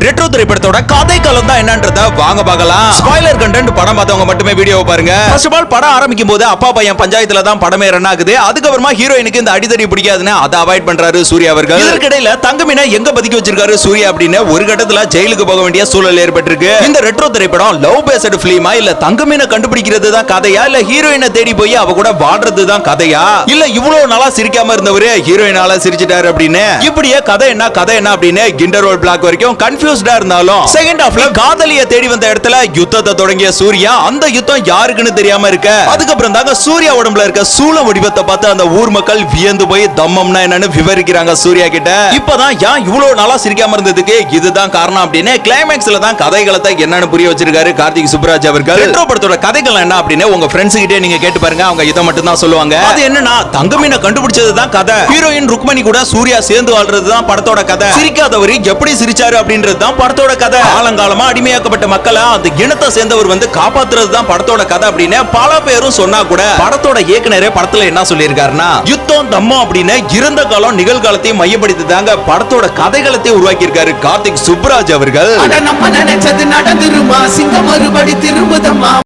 Retro திரைப்படத்தோட கதை காலம் தான் என்னன்றத வாங்க பார்க்கலாம். ஸ்பாயிலர் கண்டென்ட் படம் பார்த்தவங்க மட்டுமே வீடியோவை பாருங்க. ஃபர்ஸ்ட் ஆஃப் ஆல் படம் ஆரம்பிக்கும் போது அப்பா பையன் பஞ்சாயத்துல தான் படமே ரன் ஆகுது. அதுக்கப்புறமா ஹீரோயினுக்கு இந்த அடிதடி பிடிக்காதுன்னு அதை அவாய்ட் பண்றாரு சூர்யா அவர்கள். இதற்கிடையில தங்கமீனை எங்க பதுக்கி வச்சிருக்காரு சூர்யா அப்படின்னு ஒரு கட்டத்துல ஜெயிலுக்கு போக வேண்டிய சூழல் ஏற்பட்டிருக்கு. இந்த ரெட்ரோ திரைப்படம் லவ் பேஸ்ட் பிலிமா இல்ல தங்கமீனை கண்டுபிடிக்கிறது தான் கதையா இல்ல ஹீரோயினை தேடி போய் அவ கூட வாழ்றது தான் கதையா இல்ல இவ்வளவு நாளா சிரிக்காம இருந்தவரு ஹீரோயினால சிரிச்சிட்டாரு அப்படின்னு இப்படியே கதை என்ன அப்படின்னு இன்டர்வல் பிளாக் வரைக்கும் கன்ஃபியூஸ்டா இருந்தாலும் செகண்ட் ஹாஃப்ல காதலியை தேடி வந்த இடத்துல யுத்தத்தை தொடங்கிய சூர்யா அந்த யுத்தம் யாருக்குன்னு தெரியாம இருக்க அதுக்கப்புறம் தாங்க சூர்யா உடம்புல இருக்க சூழ வடிவத்தை பார்த்து அந்த ஊர் மக்கள் வியந்து போய் தம்மம்னா என்னன்னு விவரிக்கிறாங்க சூர்யா கிட்ட. இப்பதான் ஏன் இவ்வளவு நாளா சிரிக்காம இருந்ததுக்கு இதுதான் காரணம் அப்படின்னு கிளைமேக்ஸ்ல தான் கதைகளத்தை என்னன்னு புரிய வச்சிருக்காரு கார்த்திக் சுப்ராஜ் அவர்கள். ரெட்ரோ படத்தோட கதைகள் என்ன அப்படின்னு உங்க ஃப்ரெண்ட்ஸ் கிட்டே நீங்க கேட்டு பாருங்க. அவங்க இதை மட்டும் தான் சொல்லுவாங்க. அது என்னன்னா தங்கமீனை கண்டுபிடிச்சது தான் கதை. ஹீரோயின் ருக்மணி கூட சூர்யா சேர்ந்து வாழ்றது தான் படத்தோட கதை. சிரிக்காதவர் எப்படி சிரிச்சாரு அப்படின்றது தான் படத்தோட கதை. காலங்காலமா அடிமையாக்கப்பட்ட மக்களை அந்த இனத்தை சேர்ந்தவர் வந்து காப்பாத்துறது தான் படத்தோட கதை அப்படின்னு பல பேரும் சொன்னா கூட படத்தோட இயக்குனரே படத்துல என்ன சொல்லியிருக்காருன்னா யுத்தம் தம்மம் அப்படின்னு இறந்த காலம் நிகழ்காலத்தையும் மையப்படுத்தி தாங்க படத்தோட கதைகளத்தையும் உருவாக்கி இருக்காரு கார்த்திக் சுப்ராஜ் அவர்கள். நம்ம நினைச்சது நடந்துருமா சிங்கம் மறுபடி திரும்புதம்மா.